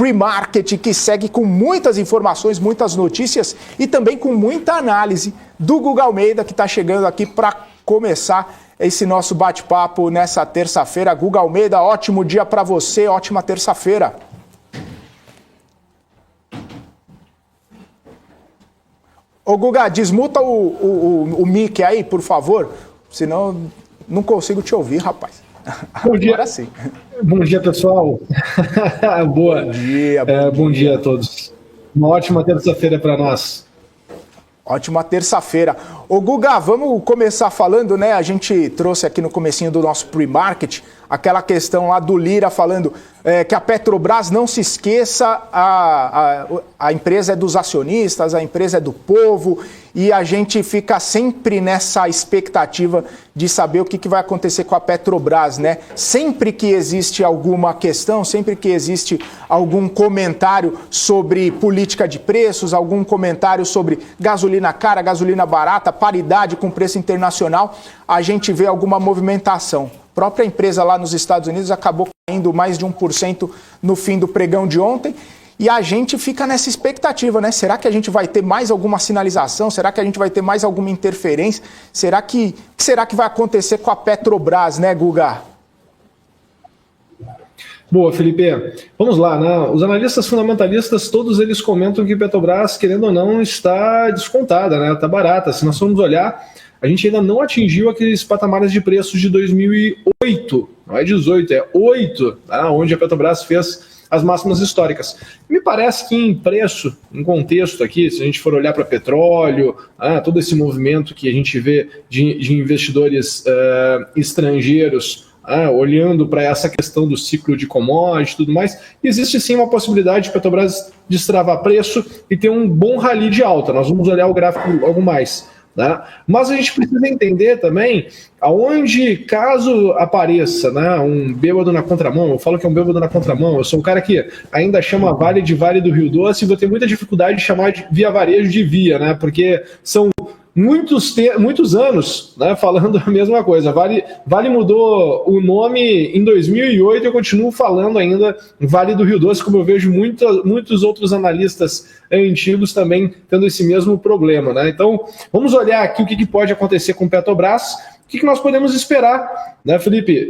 Pre-Market, que segue com muitas informações, muitas notícias e também com muita análise do Guga Almeida, que está chegando aqui para começar esse nosso bate-papo nessa terça-feira. Guga Almeida, ótimo dia para você, ótima terça-feira. Ô Guga, desmuta o mic aí, por favor, senão não consigo te ouvir, rapaz. Bom dia. Agora sim. Bom dia, pessoal. Boa. Bom dia a todos. Uma ótima terça-feira para nós. Ótima terça-feira. Ô Guga, vamos começar falando, né? A gente trouxe aqui no comecinho do nosso pre-market aquela questão lá do Lira falando que a Petrobras, não se esqueça, a empresa é dos acionistas, a empresa é do povo, e a gente fica sempre nessa expectativa de saber o que vai acontecer com a Petrobras, né? Sempre que existe alguma questão, sempre que existe algum comentário sobre política de preços, algum comentário sobre gasolina cara, gasolina barata, paridade com preço internacional, a gente vê alguma movimentação. A própria empresa lá nos Estados Unidos acabou caindo mais de 1% no fim do pregão de ontem. E a gente fica nessa expectativa, né? Será que a gente vai ter mais alguma sinalização? Será que a gente vai ter mais alguma interferência? O que será que vai acontecer com a Petrobras, né, Guga? Boa, Felipe. Vamos lá, né? Os analistas fundamentalistas, todos eles comentam que Petrobras, querendo ou não, está descontada, né? Está barata. Se nós formos olhar, a gente ainda não atingiu aqueles patamares de preços de 2008. Não é 18, é 8, tá? Onde a Petrobras fez as máximas históricas. Me parece que em preço, em contexto aqui, se a gente for olhar para petróleo, todo esse movimento que a gente vê de investidores estrangeiros olhando para essa questão do ciclo de commodity e tudo mais, existe sim uma possibilidade de Petrobras destravar preço e ter um bom rally de alta. Nós vamos olhar o gráfico algo mais. Né? Mas a gente precisa entender também aonde, caso apareça, né, um bêbado na contramão, eu falo que é um bêbado na contramão, eu sou um cara que ainda chama Vale de Vale do Rio Doce e vou ter muita dificuldade de chamar de Via Varejo de Via, né, porque são muitos anos, né, falando a mesma coisa. Vale mudou o nome em 2008, eu continuo falando ainda Vale do Rio Doce, como eu vejo muitos outros analistas antigos também tendo esse mesmo problema, né? Então, vamos olhar aqui o que pode acontecer com Petrobras, o que nós podemos esperar, né, Felipe?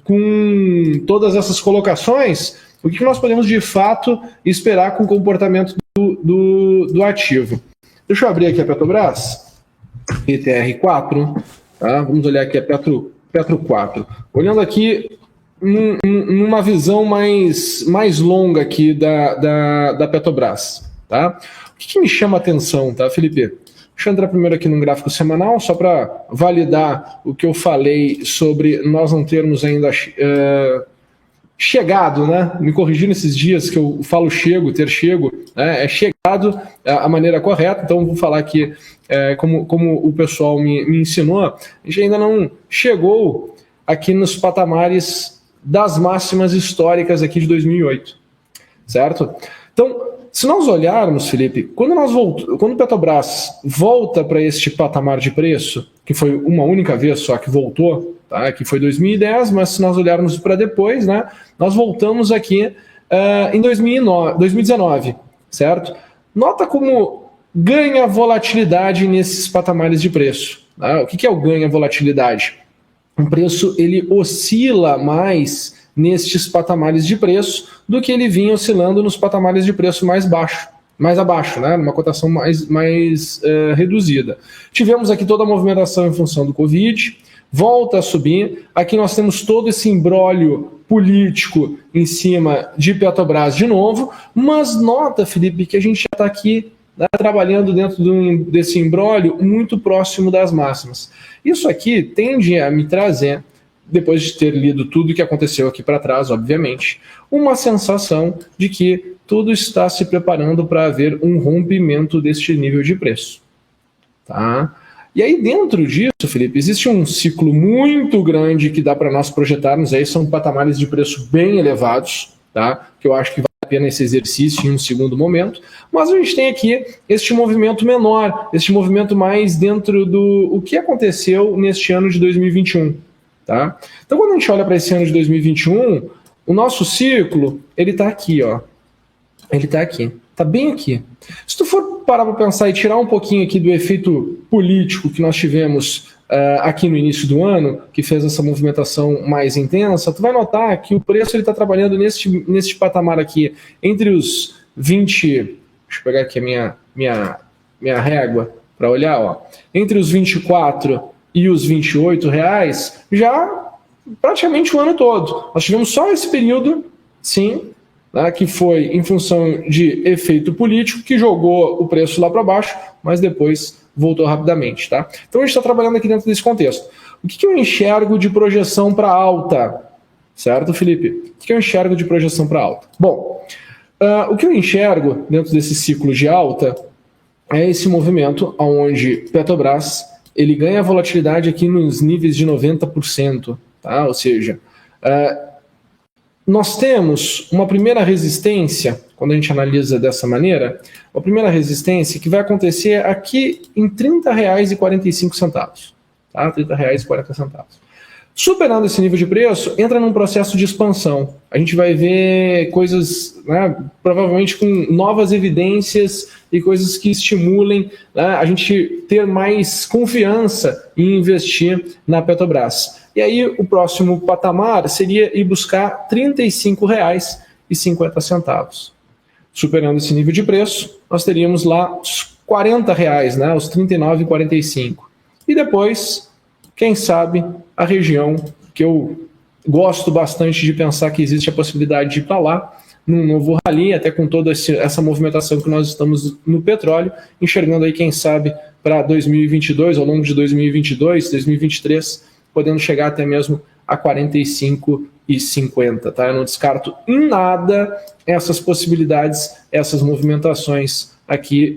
Com todas essas colocações, o que nós podemos de fato esperar com o comportamento do ativo? Deixa eu abrir aqui a Petrobras. PTR4, tá? Vamos olhar aqui a Petro 4. Olhando aqui numa visão mais longa aqui da Petrobras, tá? O que me chama a atenção, tá, Felipe? Deixa eu entrar primeiro aqui num gráfico semanal, só para validar o que eu falei sobre nós não termos ainda chegado, né? Me corrigindo esses dias que eu falo ter chego, né? É chegado a maneira correta, então vou falar aqui como o pessoal me ensinou, a gente ainda não chegou aqui nos patamares das máximas históricas aqui de 2008, certo? Então, se nós olharmos, Felipe, quando o Petrobras volta para este patamar de preço, que foi uma única vez só que voltou, tá? Que foi 2010, mas se nós olharmos para depois, né, nós voltamos aqui em 2019, certo? Nota como ganha volatilidade nesses patamares de preço. Tá? O que é o ganha volatilidade? O preço ele oscila mais nestes patamares de preço do que ele vinha oscilando nos patamares de preço mais abaixo, né? Numa cotação mais reduzida. Tivemos aqui toda a movimentação em função do Covid, volta a subir. Aqui nós temos todo esse imbróglio político em cima de Petrobras de novo, mas nota, Felipe, que a gente já está aqui, né, trabalhando dentro desse imbróglio muito próximo das máximas. Isso aqui tende a me trazer, depois de ter lido tudo o que aconteceu aqui para trás, obviamente, uma sensação de que tudo está se preparando para haver um rompimento deste nível de preço. Tá? E aí dentro disso, Felipe, existe um ciclo muito grande que dá para nós projetarmos, aí são patamares de preço bem elevados, tá? Que eu acho que vale a pena esse exercício em um segundo momento, mas a gente tem aqui este movimento menor, este movimento mais dentro do o que aconteceu neste ano de 2021. Tá? Então, quando a gente olha para esse ano de 2021, o nosso ciclo ele está aqui, ó, Ele está aqui, está bem aqui. Se tu for parar para pensar e tirar um pouquinho aqui do efeito político que nós tivemos aqui no início do ano, que fez essa movimentação mais intensa, tu vai notar que o preço está trabalhando neste patamar aqui, entre os 20... Deixa eu pegar aqui a minha régua para olhar, ó. Entre os 24 e os 28 reais, já praticamente o ano todo. Nós tivemos só esse período, sim, né, que foi em função de efeito político, que jogou o preço lá para baixo, mas depois voltou rapidamente. Tá? Então a gente está trabalhando aqui dentro desse contexto. O que eu enxergo de projeção para alta? Certo, Felipe? O que eu enxergo de projeção para alta? Bom, o que eu enxergo dentro desse ciclo de alta é esse movimento onde Petrobras ele ganha volatilidade aqui nos níveis de 90%. Tá? Ou seja, nós temos uma primeira resistência, quando a gente analisa dessa maneira, uma primeira resistência que vai acontecer aqui em R$ 30,45. Tá? R$ 30,40. Superando esse nível de preço, entra num processo de expansão. A gente vai ver coisas, né, provavelmente com novas evidências e coisas que estimulem, né, a gente ter mais confiança em investir na Petrobras. E aí o próximo patamar seria ir buscar R$ 35,50. Superando esse nível de preço, nós teríamos lá os R$ 40, né, os R$ 39,45. E depois, quem sabe, a região que eu gosto bastante de pensar que existe a possibilidade de ir para lá, num novo rally, até com toda essa movimentação que nós estamos no petróleo, enxergando aí, quem sabe, para 2022, ao longo de 2022, 2023, podendo chegar até mesmo a 45,50. Tá? Eu não descarto em nada essas possibilidades, essas movimentações aqui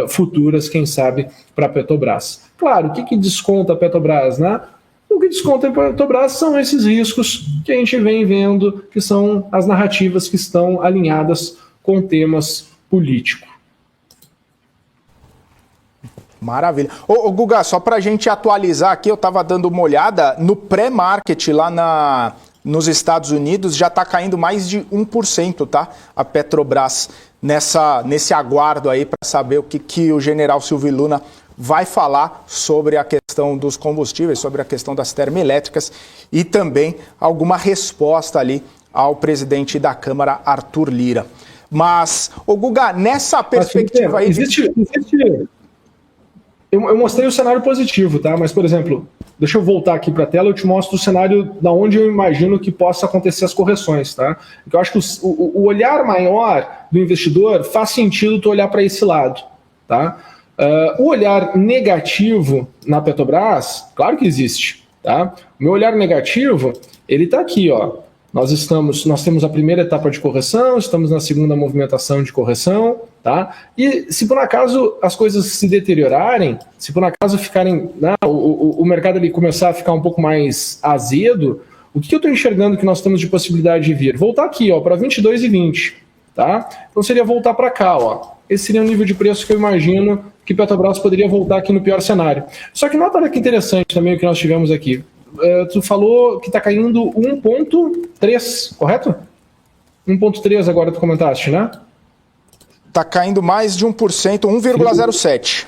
futuras, quem sabe, para a Petrobras. Claro, o que desconta a Petrobras, né? O que desconta a Petrobras são esses riscos que a gente vem vendo, que são as narrativas que estão alinhadas com temas políticos. Maravilha. Ô Guga, só para a gente atualizar aqui, eu estava dando uma olhada, no pré-market lá nos Estados Unidos já está caindo mais de 1%, tá? A Petrobras nesse aguardo aí para saber o que o general Silvio Luna vai falar sobre a questão dos combustíveis, sobre a questão das termoelétricas e também alguma resposta ali ao presidente da Câmara, Arthur Lira. Mas, ô Guga, nessa perspectiva aí... Eu mostrei o cenário positivo, tá? Mas, por exemplo, deixa eu voltar aqui para a tela, eu te mostro o cenário da onde eu imagino que possa acontecer as correções, tá? Porque eu acho que o olhar maior do investidor faz sentido tu olhar para esse lado, tá? O olhar negativo na Petrobras, claro que existe, tá? O meu olhar negativo, ele está aqui, ó. Nós temos a primeira etapa de correção, estamos na segunda movimentação de correção, tá? E se por acaso as coisas se deteriorarem, se por acaso ficarem, né, o mercado ali começar a ficar um pouco mais azedo, o que eu estou enxergando que nós temos de possibilidade de vir? Voltar aqui, ó, para 22,20, tá? Então seria voltar para cá, ó. Esse seria o nível de preço que eu imagino que Petrobras poderia voltar aqui no pior cenário. Só que nota que interessante também o que nós tivemos aqui. Tu falou que está caindo 1,3, correto? 1,3 agora tu comentaste, né? Está caindo mais de 1%, 1,07.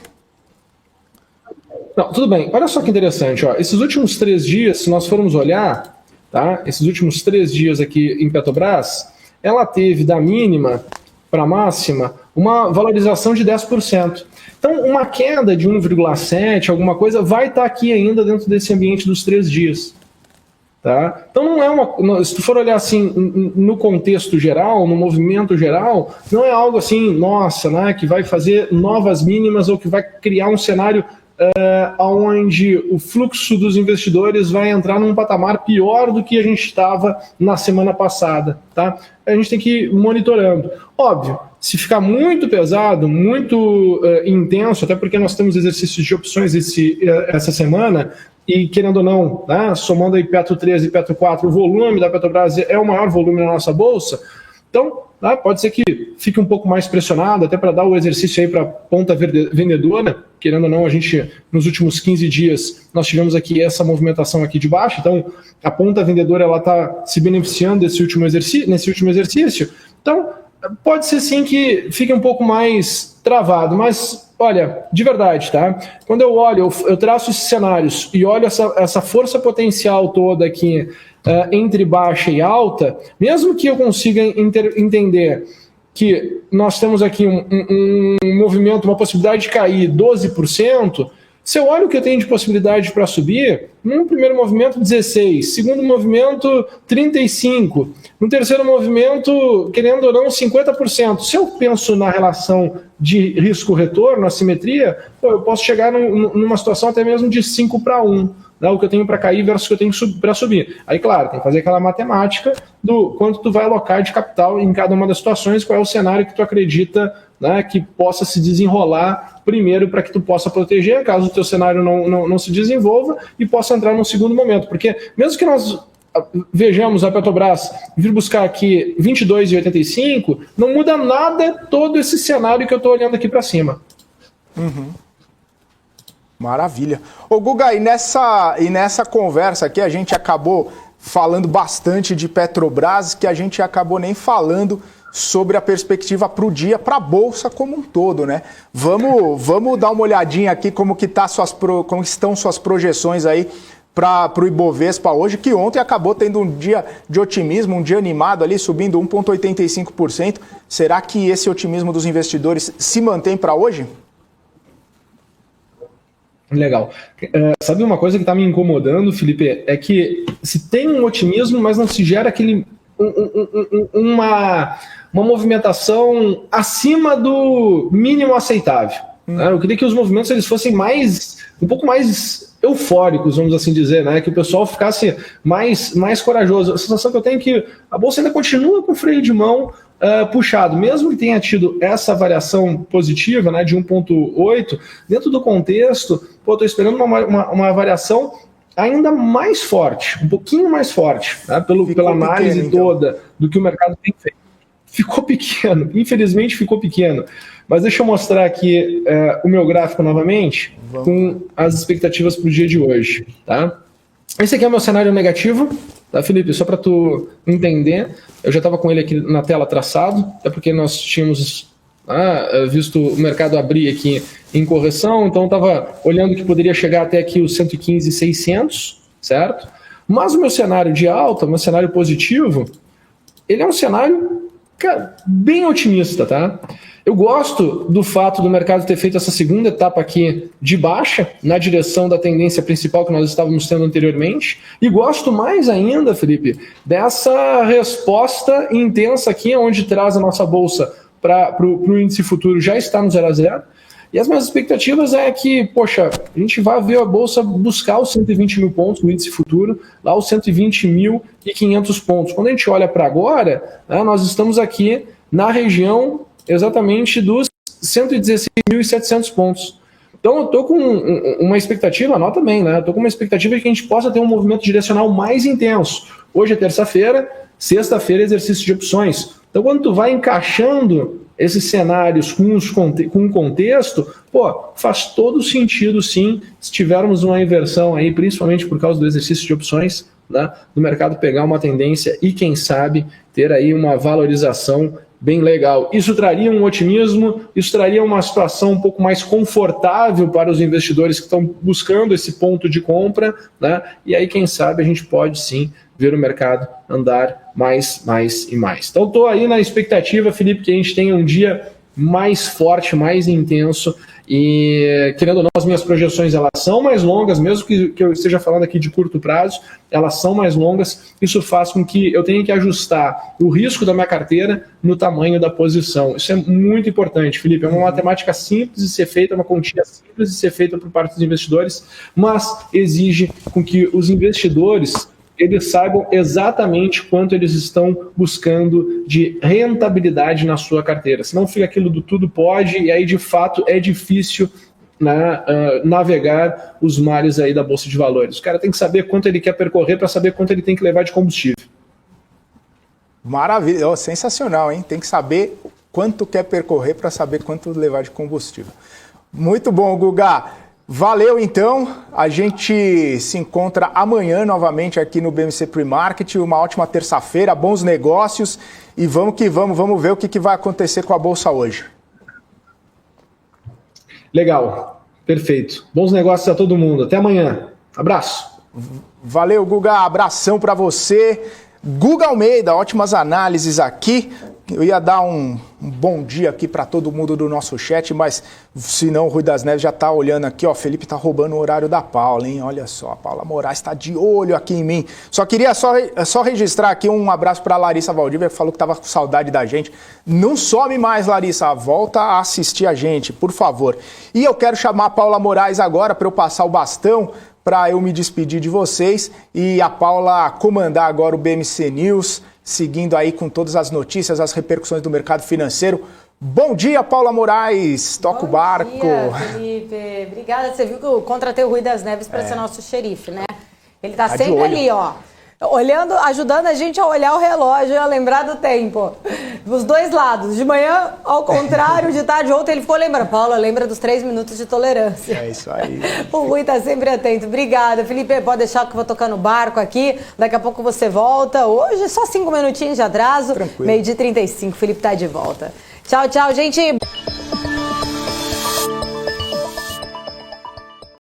Não, tudo bem. Olha só que interessante. Ó. Esses últimos 3 dias, se nós formos olhar, tá? Esses últimos 3 dias aqui em Petrobras, ela teve da mínima para a máxima uma valorização de 10%. Então, uma queda de 1,7, alguma coisa, vai estar aqui ainda dentro desse ambiente dos 3 dias. Tá? Então, não é uma. Se tu for olhar assim, no contexto geral, no movimento geral, não é algo assim, nossa, né, que vai fazer novas mínimas ou que vai criar um cenário onde o fluxo dos investidores vai entrar num patamar pior do que a gente estava na semana passada. Tá? A gente tem que ir monitorando. Óbvio, se ficar muito pesado, muito intenso, até porque nós temos exercícios de opções essa semana, e querendo ou não, né, somando aí Petro 3 e Petro 4, o volume da Petrobras é o maior volume na nossa bolsa, então né, pode ser que fique um pouco mais pressionado, até para dar o exercício aí para a ponta vendedora, querendo ou não, a gente, nos últimos 15 dias, nós tivemos aqui essa movimentação aqui de baixo, então a ponta vendedora está se beneficiando nesse último exercício, então Pode ser sim que fique um pouco mais travado, mas olha, de verdade, tá? Quando eu olho, eu traço esses cenários e olho essa força potencial toda aqui entre baixa e alta, mesmo que eu consiga entender que nós temos aqui um movimento, uma possibilidade de cair 12%, se eu olho o que eu tenho de possibilidade para subir, no primeiro movimento 16, segundo movimento 35, no terceiro movimento, querendo ou não, 50%. Se eu penso na relação de risco-retorno, a simetria, eu posso chegar numa situação até mesmo de 5-1. Né, o que eu tenho para cair versus o que eu tenho para subir. Aí, claro, tem que fazer aquela matemática do quanto tu vai alocar de capital em cada uma das situações, qual é o cenário que tu acredita, né, que possa se desenrolar primeiro para que tu possa proteger, caso o teu cenário não se desenvolva, e possa entrar num segundo momento. Porque mesmo que nós vejamos a Petrobras vir buscar aqui 22,85, não muda nada todo esse cenário que eu estou olhando aqui para cima. Uhum. Maravilha. Ô Guga, e nessa conversa aqui a gente acabou falando bastante de Petrobras, que a gente acabou nem falando sobre a perspectiva para o dia, para a Bolsa como um todo, né? Vamos dar uma olhadinha aqui como estão suas projeções aí para o Ibovespa hoje, que ontem acabou tendo um dia de otimismo, um dia animado ali, subindo 1,85%. Será que esse otimismo dos investidores se mantém para hoje? Legal. Sabe uma coisa que está me incomodando, Felipe? É que se tem um otimismo, mas não se gera uma movimentação acima do mínimo aceitável. Né? Eu queria que os movimentos eles fossem um pouco mais eufóricos, vamos assim dizer, né? Que o pessoal ficasse mais corajoso. A sensação que eu tenho é que a Bolsa ainda continua com freio de mão puxado, mesmo que tenha tido essa variação positiva, né, de 1,8, dentro do contexto, estou esperando uma variação ainda mais forte, um pouquinho mais forte, né, pela análise pequeno, toda então, do que o mercado tem feito. Ficou pequeno, infelizmente ficou pequeno. Mas deixa eu mostrar aqui o meu gráfico novamente, com as expectativas para o dia de hoje. Tá? Esse aqui é o meu cenário negativo, tá, Felipe? Só para tu entender, eu já estava com ele aqui na tela traçado, até porque nós tínhamos visto o mercado abrir aqui em correção, então estava olhando que poderia chegar até aqui os 115,600, certo? Mas o meu cenário de alta, o meu cenário positivo, ele é um cenário, cara, bem otimista, tá? Eu gosto do fato do mercado ter feito essa segunda etapa aqui de baixa, na direção da tendência principal que nós estávamos tendo anteriormente, e gosto mais ainda, Felipe, dessa resposta intensa aqui, onde traz a nossa bolsa para o índice futuro já está no 0 a 0, e as minhas expectativas é que, poxa, a gente vai ver a bolsa buscar os 120 mil pontos no índice futuro, lá os 120.500 pontos. Quando a gente olha para agora, né, nós estamos aqui na região exatamente dos 116.700 pontos. Então eu estou com uma expectativa, anota bem, né? Estou com uma expectativa de que a gente possa ter um movimento direcional mais intenso. Hoje é terça-feira, sexta-feira é exercício de opções. Então quando tu vai encaixando esses cenários com um contexto, faz todo sentido sim, se tivermos uma inversão aí, principalmente por causa do exercício de opções, né, do mercado pegar uma tendência e quem sabe ter aí uma valorização bem legal. Isso traria um otimismo, isso traria uma situação um pouco mais confortável para os investidores que estão buscando esse ponto de compra, né? E aí, quem sabe, a gente pode sim ver o mercado andar mais e mais. Então, estou aí na expectativa, Felipe, que a gente tenha um dia mais forte, mais intenso, e querendo ou não, as minhas projeções elas são mais longas, mesmo que eu esteja falando aqui de curto prazo, elas são mais longas. Isso faz com que eu tenha que ajustar o risco da minha carteira no tamanho da posição. Isso é muito importante, Felipe. É uma matemática simples de ser feita, uma continha simples de ser feita por parte dos investidores, mas exige com que os investidores eles saibam exatamente quanto eles estão buscando de rentabilidade na sua carteira. Senão fica aquilo do tudo pode, e aí de fato é difícil, né, navegar os mares aí da Bolsa de Valores. O cara tem que saber quanto ele quer percorrer para saber quanto ele tem que levar de combustível. Maravilha, sensacional, hein? Tem que saber quanto quer percorrer para saber quanto levar de combustível. Muito bom, Guga. Valeu, então. A gente se encontra amanhã novamente aqui no BMC Pre-Market. Uma ótima terça-feira, bons negócios e vamos que vamos. Vamos ver o que vai acontecer com a Bolsa hoje. Legal, perfeito. Bons negócios a todo mundo. Até amanhã. Abraço. Valeu, Guga. Abração para você. Guga Almeida, ótimas análises aqui. Eu ia dar um bom dia aqui para todo mundo do nosso chat, mas se não, o Rui das Neves já está olhando aqui, ó, Felipe está roubando o horário da Paula, hein? Olha só, a Paula Moraes está de olho aqui em mim. Só queria só registrar aqui um abraço para a Larissa Valdívia, que falou que estava com saudade da gente. Não some mais, Larissa, volta a assistir a gente, por favor. E eu quero chamar a Paula Moraes agora para eu passar o bastão, para eu me despedir de vocês e a Paula comandar agora o BMC News, seguindo aí com todas as notícias, as repercussões do mercado financeiro. Bom dia, Paula Moraes, toca o barco. Bom dia, Felipe. Obrigada, você viu que eu contratei o Rui das Neves para ser nosso xerife, né? Ele tá sempre ali, ó, olhando, ajudando a gente a olhar o relógio e a lembrar do tempo. Dos dois lados. De manhã, ao contrário, de tarde, ontem ele ficou lembrando. Paula, lembra dos 3 minutos de tolerância. É isso aí. O Rui tá sempre atento. Obrigada, Felipe. Pode deixar que eu vou tocar no barco aqui. Daqui a pouco você volta. Hoje, só 5 minutinhos de atraso. Tranquilo. 12h35. Felipe tá de volta. Tchau, tchau, gente.